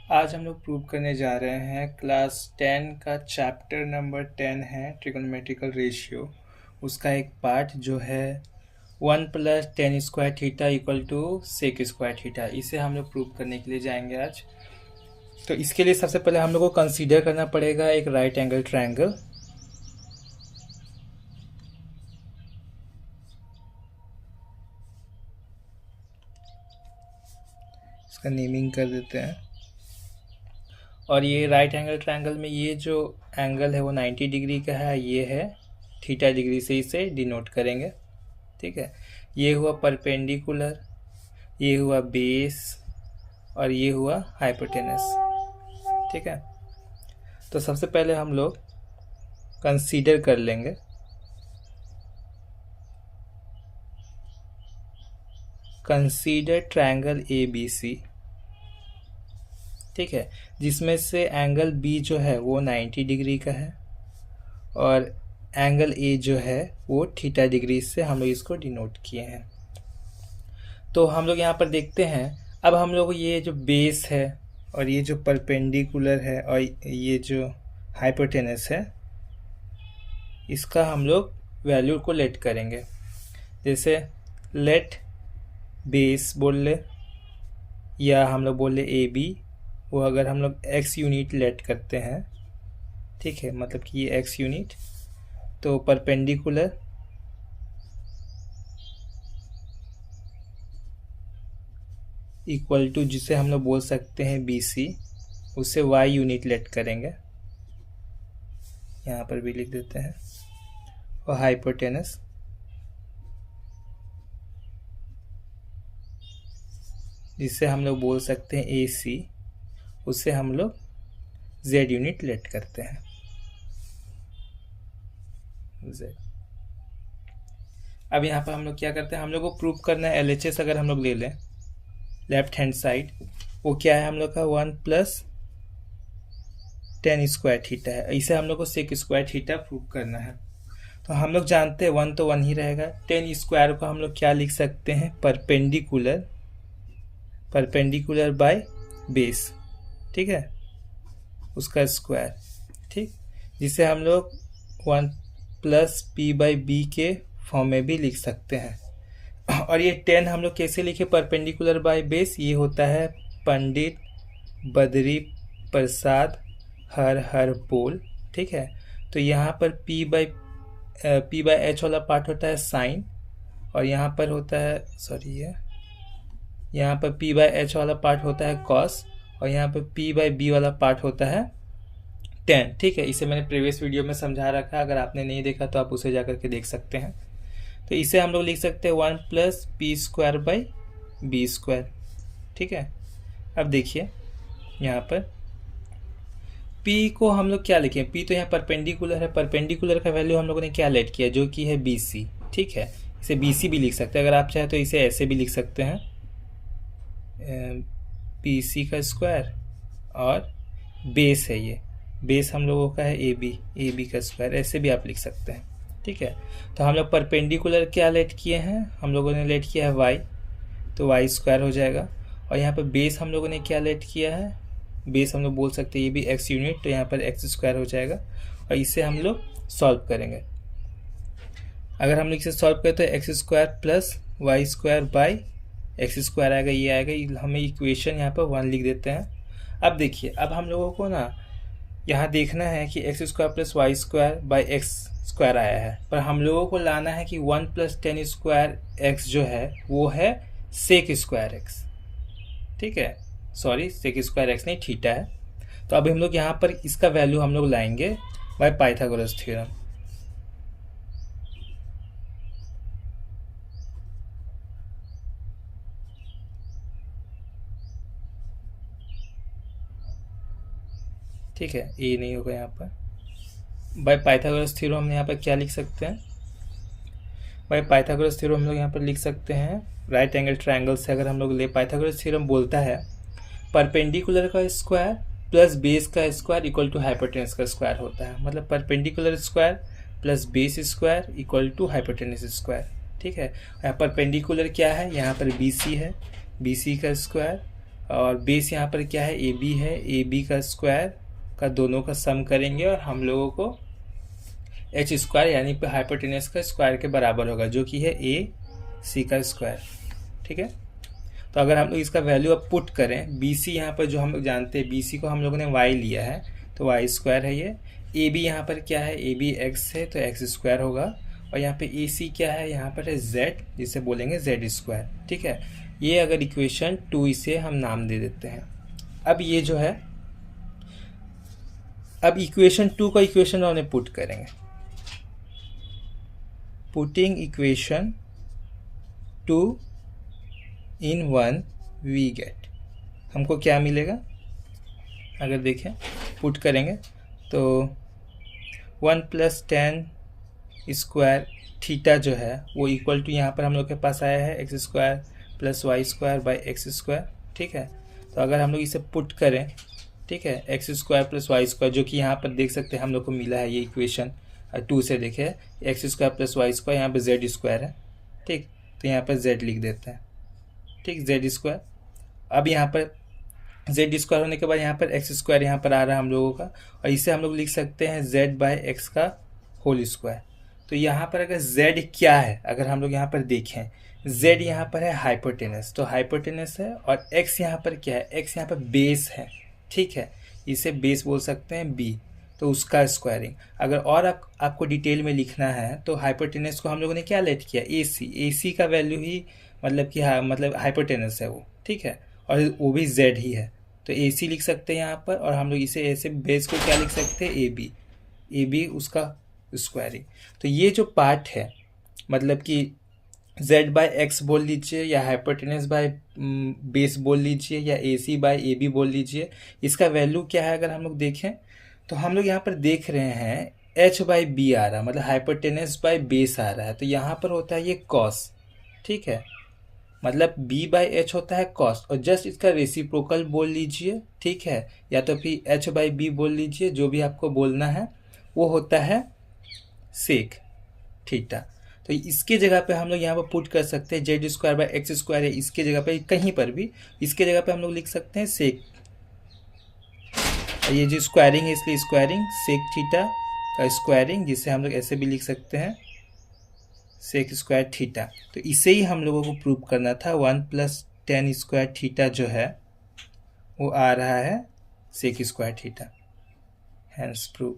आज हम लोग प्रूव करने जा रहे हैं क्लास 10 का चैप्टर नंबर 10 है ट्रिगोनोमेट्रिकल रेशियो। उसका एक पार्ट जो है 1 + tan square theta equal to sec square theta, इसे हम लोग प्रूव करने के लिए जाएंगे आज। तो इसके लिए सबसे पहले हम लोग को कंसीडर करना पड़ेगा एक राइट एंगल ट्रायंगल। इसका नेमिंग कर देते हैं। और ये राइट एंगल ट्रायंगल में ये जो एंगल है वो 90 डिग्री का है, ये है थीटा डिग्री से इसे डिनोट करेंगे। ठीक है, ये हुआ परपेंडिकुलर, ये हुआ बेस और ये हुआ हाइपोटेनस। ठीक है, तो सबसे पहले हम लोग कंसीडर कर लेंगे कंसीडर ट्रायंगल ABC। ठीक है, जिसमें से एंगल B जो है वो 90 डिग्री का है और एंगल A जो है वो थीटा डिग्री से हम लोग इसको डिनोट किए हैं। तो हम लोग यहाँ पर देखते हैं, अब हम लोग ये जो बेस है और ये जो परपेंडिकुलर है और ये जो हाइपोटेनस है, इसका हम लोग वैल्यू को लेट करेंगे। जैसे लेट बेस बोल ले या हम लोग बोल ले AB, वो अगर हम लोग x यूनिट लेट करते हैं, ठीक है, मतलब कि ये x यूनिट, तो परपेंडिकुलर इक्वल टू जिसे हम लोग बोल सकते हैं BC, उसे y यूनिट लेट करेंगे, यहाँ पर भी लिख देते हैं। और हाइपोटेनस जिसे हम लोग बोल सकते हैं AC, उसे हम लोग Z यूनिट लेट करते हैं, Z। अब यहाँ पर हम लोग क्या करते हैं, हम लोग को प्रूव करना है LHS। अगर हम लोग ले लें लेफ्ट हैंड साइड, वो क्या है हम लोग का 1 + tan स्क्वायर थीटा है। इसे हम लोग को सेक स्क्वायर थीटा प्रूव करना है। तो हम लोग जानते हैं 1 तो 1 ही रहेगा। tan स्क्वायर को हम लोग क्या लिख सकते हैं, परपेंडिकुलर बाय बेस, ठीक है, उसका स्क्वायर, ठीक, जिसे हम लोग 1 + p/b के फॉर्म में भी लिख सकते हैं। और ये 10 हम लोग कैसे लिखे, परपेंडिकुलर बाय बेस, ये होता है पंडित बद्री प्रसाद हर बोल। ठीक है, तो यहाँ पर p/h वाला पार्ट होता है साइन, और यहाँ पर होता है यहाँ पर p/h वाला पार्ट होता है कॉस, और यहाँ पर p/b वाला पार्ट होता है tan। ठीक है, इसे मैंने प्रीवियस वीडियो में समझा रखा है, अगर आपने नहीं देखा तो आप उसे जाकर के देख सकते हैं। तो इसे हम लोग लिख सकते हैं 1 + p²/b²। ठीक है, अब देखिए यहाँ पर p को हम लोग क्या लिखें, p तो यहाँ परपेंडिकुलर है, परपेंडिकुलर का वैल्यू हम लोगों ने क्या लेट किया, जो कि है BC। ठीक है, इसे BC भी लिख सकते हैं, अगर आप चाहें तो इसे ऐसे भी लिख सकते हैं, BC का स्क्वायर, और बेस है, ये बेस हम लोगों का है AB का स्क्वायर, ऐसे भी आप लिख सकते हैं। ठीक है, तो हम लोग परपेंडिकुलर क्या लेट किए हैं, हम लोगों ने लेट किया है y, तो y² हो जाएगा। और यहाँ पर बेस हम लोगों ने क्या लेट किया है, बेस हम लोग बोल सकते हैं ये भी x यूनिट, तो यहाँ पर x² हो जाएगा। और इसे हम लोग सॉल्व करेंगे। अगर हम लोग इसे सॉल्व करें तो x² + y² x² आएगा, ये आएगा, हमें इक्वेशन यहाँ पर 1 लिख देते हैं। अब देखिए, अब हम लोगों को ना यहाँ देखना है कि x² + y² x² आया है, पर हम लोगों को लाना है कि 1 + tan स्क्वायर x जो है वो है सेक स्क्वायर x। ठीक है, सेक स्क्वायर x नहीं, थीटा है। तो अब हम लोग यहाँ पर इसका वैल्यू हम लोग लाएंगे बाय पाइथागोरस थ्योरम। ठीक है, ये नहीं होगा यहाँ पर। बाय पाइथागोरस थ्योरम हम यहाँ पर क्या लिख सकते हैं, बाय पाइथागोरस थ्योरम हम लोग यहाँ पर लिख सकते हैं, राइट एंगल ट्रायंगल से अगर हम लोग ले, पाइथागोरस थ्योरम बोलता है परपेंडिकुलर का स्क्वायर प्लस बेस का स्क्वायर इक्वल टू हाइपोटेनस का स्क्वायर होता है। मतलब perpendicular square plus base square equal to hypotenuse square. ठीक है, यहाँ परपेंडिकुलर क्या है, यहाँ पर BC है, BC का स्क्वायर, और बेस यहाँ पर क्या है, ए बी है, ए बी का स्क्वायर का दोनों का सम करेंगे और हम लोगों को एच स्क्वायर यानी कि हाइपोटेनस का स्क्वायर के बराबर होगा, जो कि है ए सी का स्क्वायर। ठीक है, तो अगर हम लोग इसका वैल्यू अब पुट करें, बी सी यहाँ पर जो हम लोग जानते हैं, बी सी को हम लोगों ने वाई लिया है तो वाई स्क्वायर है ये। ए बी यहाँ पर क्या है, ए बी एक्स है तो एक्स स्क्वायर होगा। और यहाँ पे ए सी क्या है, यहाँ पर है जेड, जिसे बोलेंगे जेड स्क्वायर। ठीक है, ये अगर इक्वेशन 2 इसे हम नाम दे देते हैं। अब ये जो है, अब इक्वेशन 2 का इक्वेशन हमने पुट करेंगे। Putting equation 2 in 1 we get, हमको क्या मिलेगा, अगर देखें पुट करेंगे तो 1 + tan स्क्वायर थीटा जो है वो इक्वल टू यहाँ पर हम लोग के पास आया है x square plus y square by x square. ठीक है, तो अगर हम लोग इसे पुट करें, ठीक है, x square plus y square, जो कि यहाँ पर देख सकते हैं हम लोग को मिला है ये इक्वेशन 2 से, देखे x square plus y square, यहाँ पर जेड स्क्वायर है। ठीक, तो यहाँ पर जेड लिख देते हैं। ठीक, जेड स्क्वायर। अब यहाँ पर जेड स्क्वायर होने के बाद यहाँ पर एक्स स्क्वायर यहाँ पर आ रहा है हम लोगों का, और इसे हम लोग लिख सकते हैं जेड बाय एक्स का होल स्क्वायर। तो यहाँ पर अगर जेड क्या है, अगर हम लोग यहाँ पर देखें, जेड यहाँ पर है हाइपोटेनस, तो हाइपोटेनस है, और एक्स यहाँ पर क्या है, एक्स यहाँ पर बेस है। ठीक है, इसे बेस बोल सकते हैं बी, तो उसका स्क्वायरिंग। अगर और आपको डिटेल में लिखना है तो हाइपोटेनस को हम लोगों ने क्या लेट किया, ए सी, ए सी का वैल्यू ही मतलब कि मतलब हाइपोटेनस है वो। ठीक है, और वो भी जेड ही है, तो ए सी लिख सकते हैं यहाँ पर, और हम लोग इसे ऐसे बेस को क्या लिख सकते हैं, ए बी, ए बी उसका स्क्वायरिंग। तो ये जो पार्ट है, मतलब कि जेड बाय एक्स बोल लीजिए, या हाइपोटेनस बाय बेस बोल लीजिए, या ए सी बाय ए बी बोल लीजिए, इसका वैल्यू क्या है अगर हम लोग देखें तो हम लोग यहाँ पर देख रहे हैं एच बाई बी आ रहा है, मतलब हाइपोटेनस बाय बेस आ रहा है, तो यहाँ पर होता है ये कॉस। ठीक है, मतलब b बाई एच होता है कॉस, और जस्ट इसका रेसिप्रोकल बोल लीजिए। ठीक है, या तो फिर h बाई बी बोल लीजिए, जो भी आपको बोलना है, वो होता है सेक थीटा। तो इसके जगह पे हम लोग यहाँ पर पुट कर सकते हैं Z square by x square है, इसके जगह पे कहीं पर भी इसके जगह पे हम लोग लिख सकते हैं सेक, ये जो स्क्वायरिंग है इसलिए स्क्वायरिंग सेक थीटा का स्क्वायरिंग, जिसे हम लोग ऐसे भी लिख सकते हैं सेक स्क्वायर थीटा। तो इसे ही हम लोगों को प्रूव करना था, 1 + tan स्क्वायर थीटा जो है वो आ रहा है sec square theta, hence prove.